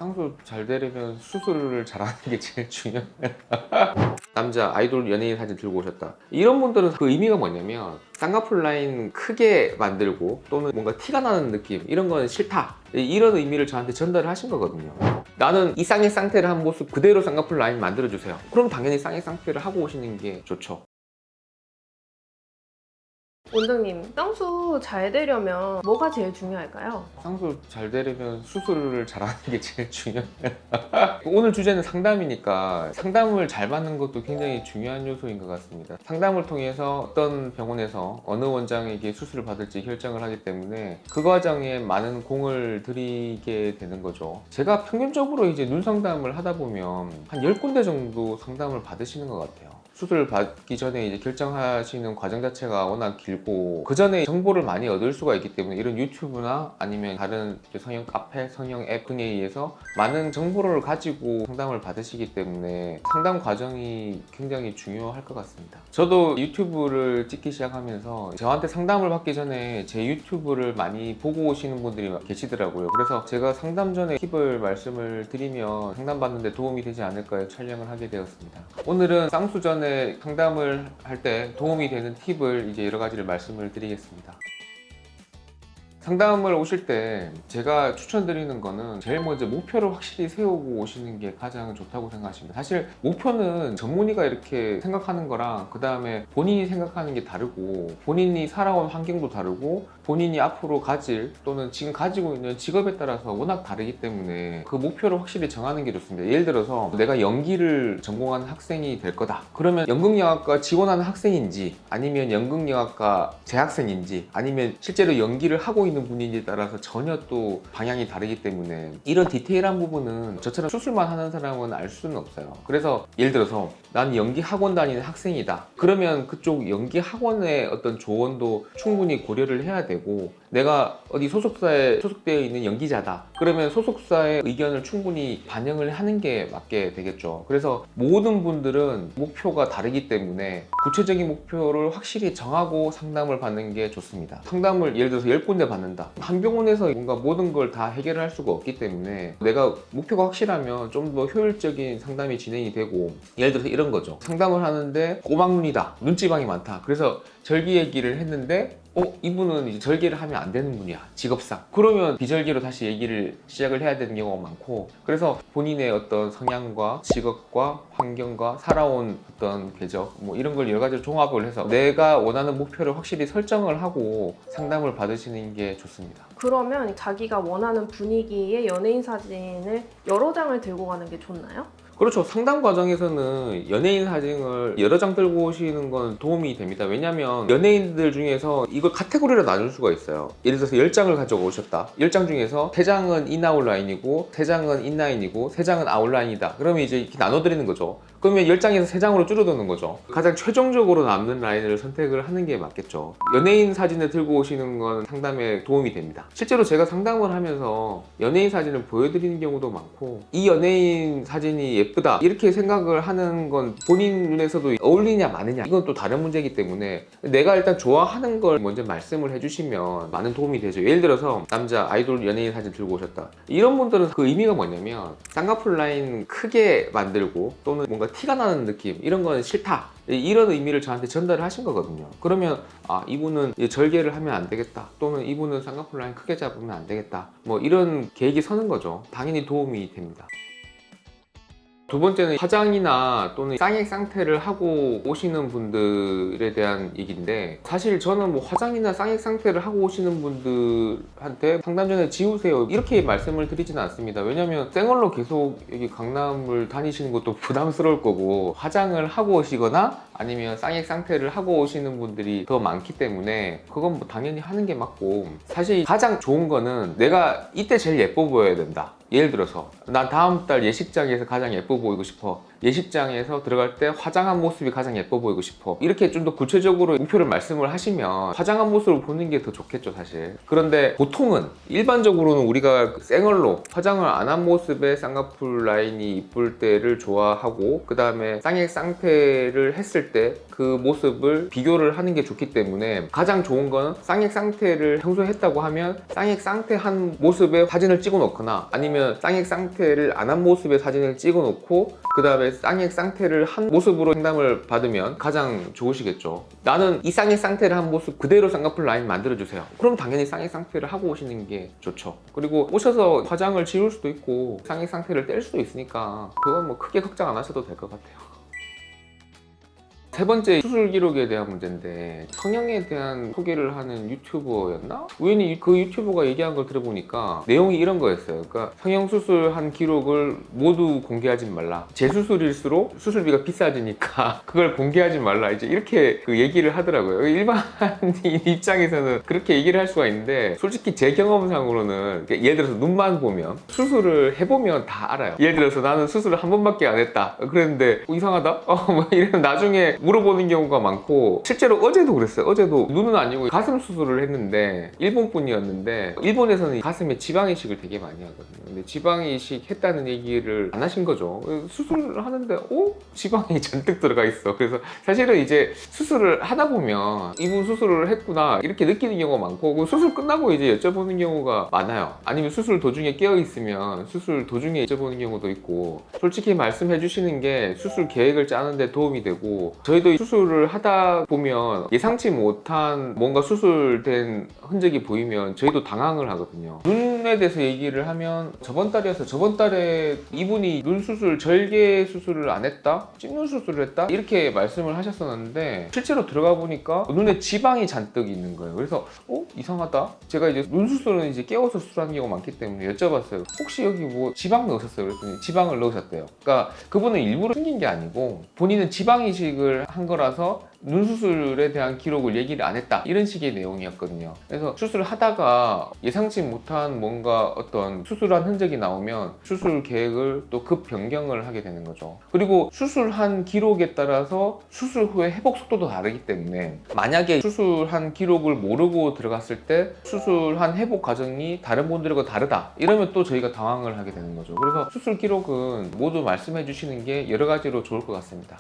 쌍수 잘 되려면 수술을 잘하는 게 제일 중요해요. 남자 아이돌 연예인 사진 들고 오셨다. 이런 분들은 그 의미가 뭐냐면 쌍꺼풀 라인 크게 만들고 또는 뭔가 티가 나는 느낌, 이런 건 싫다, 이런 의미를 저한테 전달을 하신 거거든요. 나는 이 쌍의 쌍태를 한 모습 그대로 쌍꺼풀 라인 만들어주세요. 그럼 당연히 쌍의 쌍태를 하고 오시는 게 좋죠. 원장님, 쌍수 잘 되려면 뭐가 제일 중요할까요? 쌍수 잘 되려면 수술을 잘하는 게 제일 중요해요. 오늘 주제는 상담이니까 상담을 잘 받는 것도 굉장히 중요한 요소인 것 같습니다. 상담을 통해서 어떤 병원에서 어느 원장에게 수술을 받을지 결정을 하기 때문에 그 과정에 많은 공을 들이게 되는 거죠. 제가 평균적으로 이제 눈 상담을 하다 보면 한 10군데 정도 상담을 받으시는 것 같아요. 수술 받기 전에 이제 결정하시는 과정 자체가 워낙 길고 그 전에 정보를 많이 얻을 수가 있기 때문에 이런 유튜브나 아니면 다른 성형 카페, 성형 앱 등에 의해서 많은 정보를 가지고 상담을 받으시기 때문에 상담 과정이 굉장히 중요할 것 같습니다. 저도 유튜브를 찍기 시작하면서 저한테 상담을 받기 전에 제 유튜브를 많이 보고 오시는 분들이 계시더라고요. 그래서 제가 상담 전에 팁을 말씀을 드리면 상담 받는데 도움이 되지 않을까 해서 촬영을 하게 되었습니다. 오늘은 쌍수 전에 상담을 할 때 도움이 되는 팁을 이제 여러 가지를 말씀을 드리겠습니다. 상담을 오실 때 제가 추천드리는 거는 제일 먼저 목표를 확실히 세우고 오시는 게 가장 좋다고 생각하십니다. 사실 목표는 전문의가 이렇게 생각하는 거랑 그 다음에 본인이 생각하는 게 다르고 본인이 살아온 환경도 다르고 본인이 앞으로 가질 또는 지금 가지고 있는 직업에 따라서 워낙 다르기 때문에 그 목표를 확실히 정하는 게 좋습니다. 예를 들어서 내가 연기를 전공하는 학생이 될 거다. 그러면 연극영화과 지원하는 학생인지 아니면 연극영화과 재학생인지 아니면 실제로 연기를 하고 있는 분인지에 따라서 전혀 또 방향이 다르기 때문에 이런 디테일한 부분은 저처럼 수술만 하는 사람은 알 수는 없어요. 그래서 예를 들어서 난 연기 학원 다니는 학생이다. 그러면 그쪽 연기 학원의 어떤 조언도 충분히 고려를 해야 되고 내가 어디 소속사에 소속되어 있는 연기자다. 그러면 소속사의 의견을 충분히 반영을 하는 게 맞게 되겠죠. 그래서 모든 분들은 목표가 다르기 때문에 구체적인 목표를 확실히 정하고 상담을 받는 게 좋습니다. 상담을 예를 들어서 10군데 받는다. 한 병원에서 뭔가 모든 걸 다 해결할 수가 없기 때문에 내가 목표가 확실하면 좀 더 효율적인 상담이 진행이 되고 예를 들어서 이런 거죠. 상담을 하는데 꼬막눈이다. 눈지방이 많다. 그래서 절기 얘기를 했는데 이분은 이제 절개를 하면 안 되는 분이야, 직업상. 그러면 비절개로 다시 얘기를 시작을 해야 되는 경우가 많고, 그래서 본인의 어떤 성향과 직업과 환경과 살아온 어떤 궤적 뭐 이런 걸 여러 가지로 종합을 해서 내가 원하는 목표를 확실히 설정을 하고 상담을 받으시는 게 좋습니다. 그러면 자기가 원하는 분위기의 연예인 사진을 여러 장을 들고 가는 게 좋나요? 그렇죠. 상담 과정에서는 연예인 사진을 여러 장 들고 오시는 건 도움이 됩니다. 왜냐면 연예인들 중에서 이걸 카테고리로 나눌 수가 있어요. 예를 들어서 10장을 가지고 오셨다. 10장 중에서 3장은 인아웃라인이고 3장은 인라인이고 3장은 아웃라인이다. 그러면 이제 이렇게 나눠드리는 거죠. 그러면 10장에서 3장으로 줄어드는 거죠. 가장 최종적으로 남는 라인을 선택을 하는 게 맞겠죠. 연예인 사진을 들고 오시는 건 상담에 도움이 됩니다. 실제로 제가 상담을 하면서 연예인 사진을 보여드리는 경우도 많고 이 연예인 사진이 예쁘다 이렇게 생각을 하는 건 본인 눈에서도 어울리냐 마느냐 이건 또 다른 문제이기 때문에 내가 일단 좋아하는 걸 먼저 말씀을 해주시면 많은 도움이 되죠. 예를 들어서 남자 아이돌 연예인 사진 들고 오셨다. 이런 분들은 그 의미가 뭐냐면 쌍꺼풀 라인 크게 만들고 또는 뭔가 티가 나는 느낌, 이런 건 싫다, 이런 의미를 저한테 전달을 하신 거거든요. 그러면 이분은 절개를 하면 안 되겠다, 또는 이분은 쌍꺼풀 라인 크게 잡으면 안 되겠다, 뭐 이런 계획이 서는 거죠. 당연히 도움이 됩니다. 두 번째는 화장이나 또는 쌍액 쌍태를 하고 오시는 분들에 대한 얘기인데, 사실 저는 뭐 화장이나 쌍액 쌍태를 하고 오시는 분들한테 상담 전에 지우세요 이렇게 말씀을 드리지는 않습니다. 왜냐면 생얼로 계속 여기 강남을 다니시는 것도 부담스러울 거고 화장을 하고 오시거나 아니면 쌍액 쌍태를 하고 오시는 분들이 더 많기 때문에 그건 뭐 당연히 하는 게 맞고, 사실 가장 좋은 거는 내가 이때 제일 예뻐 보여야 된다. 예를 들어서 난 다음 달 예식장에서 가장 예뻐 보이고 싶어. 예식장에서 들어갈 때 화장한 모습이 가장 예뻐 보이고 싶어. 이렇게 좀 더 구체적으로 목표를 말씀을 하시면 화장한 모습을 보는 게 더 좋겠죠, 사실. 그런데 보통은 일반적으로는 우리가 생얼로 화장을 안 한 모습의 쌍꺼풀 라인이 이쁠 때를 좋아하고 그 다음에 쌍액 쌍태를 했을 때 그 모습을 비교를 하는 게 좋기 때문에 가장 좋은 건 쌍액 쌍태를 평소에 했다고 하면 쌍액 쌍태 한 모습의 사진을 찍어 놓거나 아니면 그러면 쌍액 상태를 안 한 모습의 사진을 찍어 놓고 그 다음에 쌍액 상태를 한 모습으로 상담을 받으면 가장 좋으시겠죠. 나는 이 쌍액 상태를 한 모습 그대로 쌍꺼풀 라인 만들어주세요. 그럼 당연히 쌍액 상태를 하고 오시는 게 좋죠. 그리고 오셔서 화장을 지울 수도 있고 쌍액 상태를 뗄 수도 있으니까 그건 뭐 크게 걱정 안 하셔도 될 것 같아요. 세 번째, 수술 기록에 대한 문제인데 성형에 대한 소개를 하는 유튜버였나? 우연히 그 유튜버가 얘기한 걸 들어보니까 내용이 이런 거였어요. 그러니까 성형 수술한 기록을 모두 공개하지 말라. 재수술일수록 수술비가 비싸지니까 그걸 공개하지 말라. 이제 이렇게 그 얘기를 하더라고요. 일반인 입장에서는 그렇게 얘기를 할 수가 있는데 솔직히 제 경험상으로는 예를 들어서 눈만 보면 수술을 해보면 다 알아요. 예를 들어서 나는 수술을 한 번밖에 안 했다. 그랬는데 이상하다? 뭐 이러면 나중에 물어보는 경우가 많고 실제로 어제도 그랬어요. 어제도 눈은 아니고 가슴 수술을 했는데 일본 분이었는데 일본에서는 가슴에 지방 이식을 되게 많이 하거든요. 근데 지방 이식 했다는 얘기를 안 하신 거죠. 수술을 하는데 지방이 잔뜩 들어가 있어. 그래서 사실은 이제 수술을 하다 보면 이분 수술을 했구나 이렇게 느끼는 경우가 많고 수술 끝나고 이제 여쭤보는 경우가 많아요. 아니면 수술 도중에 깨어 있으면 수술 도중에 여쭤보는 경우도 있고 솔직히 말씀해 주시는 게 수술 계획을 짜는데 도움이 되고 저희도 수술을 하다 보면 예상치 못한 뭔가 수술된 흔적이 보이면 저희도 당황을 하거든요. 눈에 대해서 얘기를 하면 저번 달에 이분이 눈 수술, 절개 수술을 안 했다? 찐눈 수술을 했다? 이렇게 말씀을 하셨었는데 실제로 들어가 보니까 눈에 지방이 잔뜩 있는 거예요. 그래서 이상하다? 제가 이제 눈 수술은 이제 깨워서 수술하는 경우가 많기 때문에 여쭤봤어요. 혹시 여기 뭐 지방 넣으셨어요? 그랬더니 지방을 넣으셨대요. 그러니까 그분은 일부러 숨긴 게 아니고 본인은 지방 이식을 한 거라서 눈 수술에 대한 기록을 얘기를 안 했다 이런 식의 내용이었거든요. 그래서 수술을 하다가 예상치 못한 뭔가 어떤 수술한 흔적이 나오면 수술 계획을 또 급 변경을 하게 되는 거죠. 그리고 수술한 기록에 따라서 수술 후에 회복 속도도 다르기 때문에 만약에 수술한 기록을 모르고 들어갔을 때 수술한 회복 과정이 다른 분들과 다르다 이러면 또 저희가 당황을 하게 되는 거죠. 그래서 수술 기록은 모두 말씀해 주시는 게 여러 가지로 좋을 것 같습니다.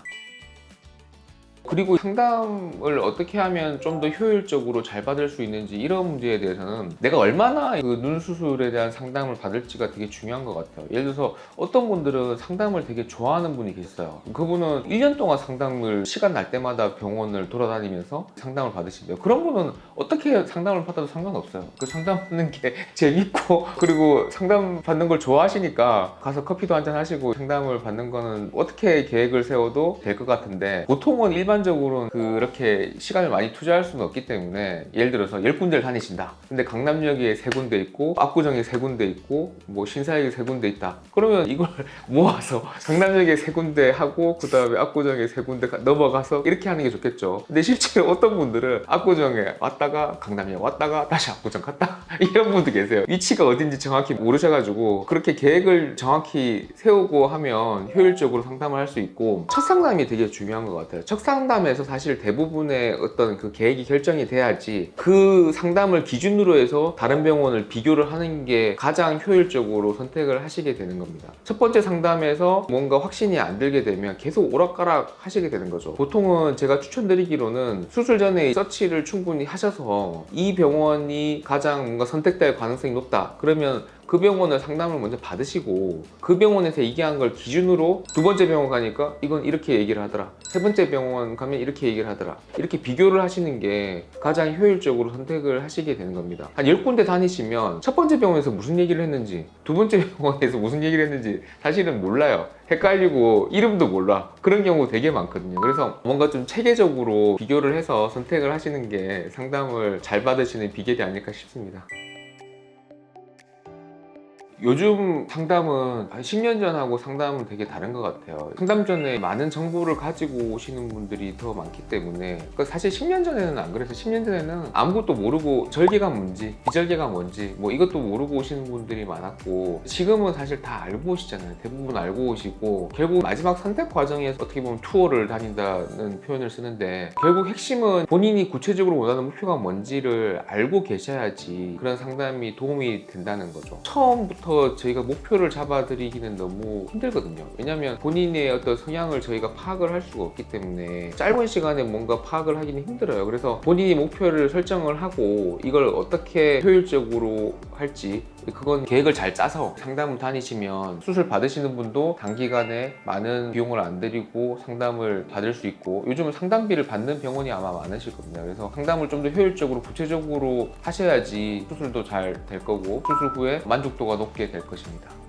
그리고 상담을 어떻게 하면 좀 더 효율적으로 잘 받을 수 있는지 이런 문제에 대해서는 내가 얼마나 그 눈 수술에 대한 상담을 받을지가 되게 중요한 것 같아요. 예를 들어서 어떤 분들은 상담을 되게 좋아하는 분이 계세요. 그분은 1년 동안 상담을 시간 날 때마다 병원을 돌아다니면서 상담을 받으신대요. 그런 분은 어떻게 상담을 받아도 상관없어요. 그 상담 받는 게 재밌고 그리고 상담 받는 걸 좋아하시니까 가서 커피도 한잔 하시고 상담을 받는 거는 어떻게 계획을 세워도 될 것 같은데 보통은 일반적으로는 그렇게 시간을 많이 투자할 수는 없기 때문에 예를 들어서 10군데를 다니신다. 근데 강남역에 3군데 있고 압구정에 3군데 있고 뭐 신사역에 3군데 있다. 그러면 이걸 모아서 강남역에 3군데 하고 그 다음에 압구정에 3군데 넘어가서 이렇게 하는 게 좋겠죠. 근데 실제로 어떤 분들은 압구정에 왔다가 강남역 왔다가 다시 압구정 갔다 이런 분도 계세요. 위치가 어딘지 정확히 모르셔가지고 그렇게 계획을 정확히 세우고 하면 효율적으로 상담을 할 수 있고 첫 상담이 되게 중요한 것 같아요. 첫 상담에서 사실 대부분의 어떤 그 계획이 결정이 돼야지 그 상담을 기준으로 해서 다른 병원을 비교를 하는 게 가장 효율적으로 선택을 하시게 되는 겁니다. 첫 번째 상담에서 뭔가 확신이 안 들게 되면 계속 오락가락 하시게 되는 거죠. 보통은 제가 추천드리기로는 수술 전에 서치를 충분히 하셔서 이 병원이 가장 뭔가 선택될 가능성이 높다. 그러면 그 병원을 상담을 먼저 받으시고 그 병원에서 얘기한 걸 기준으로 두 번째 병원 가니까 이건 이렇게 얘기를 하더라. 세 번째 병원 가면 이렇게 얘기를 하더라. 이렇게 비교를 하시는 게 가장 효율적으로 선택을 하시게 되는 겁니다. 한 10군데 다니시면 첫 번째 병원에서 무슨 얘기를 했는지 두 번째 병원에서 무슨 얘기를 했는지 사실은 몰라요. 헷갈리고 이름도 몰라. 그런 경우 되게 많거든요. 그래서 뭔가 좀 체계적으로 비교를 해서 선택을 하시는 게 상담을 잘 받으시는 비결이 아닐까 싶습니다. 요즘 상담은 한 10년 전하고 상담은 되게 다른 것 같아요. 상담 전에 많은 정보를 가지고 오시는 분들이 더 많기 때문에 그러니까 사실 10년 전에는 안 그래서 10년 전에는 아무것도 모르고 절개가 뭔지 비절개가 뭔지 뭐 이것도 모르고 오시는 분들이 많았고 지금은 사실 다 알고 오시잖아요. 대부분 알고 오시고 결국 마지막 선택 과정에서 어떻게 보면 투어를 다닌다는 표현을 쓰는데 결국 핵심은 본인이 구체적으로 원하는 목표가 뭔지를 알고 계셔야지 그런 상담이 도움이 된다는 거죠. 처음부터 처음부터 저희가 목표를 잡아드리기는 너무 힘들거든요. 왜냐하면 본인의 어떤 성향을 저희가 파악을 할 수가 없기 때문에 짧은 시간에 뭔가 파악을 하기는 힘들어요. 그래서 본인이 목표를 설정을 하고 이걸 어떻게 효율적으로 할지, 그건 계획을 잘 짜서 상담을 다니시면 수술 받으시는 분도 단기간에 많은 비용을 안 들이고 상담을 받을 수 있고, 요즘은 상담비를 받는 병원이 아마 많으실 겁니다. 그래서 상담을 좀 더 효율적으로 구체적으로 하셔야지 수술도 잘 될 거고 수술 후에 만족도가 높게 될 것입니다.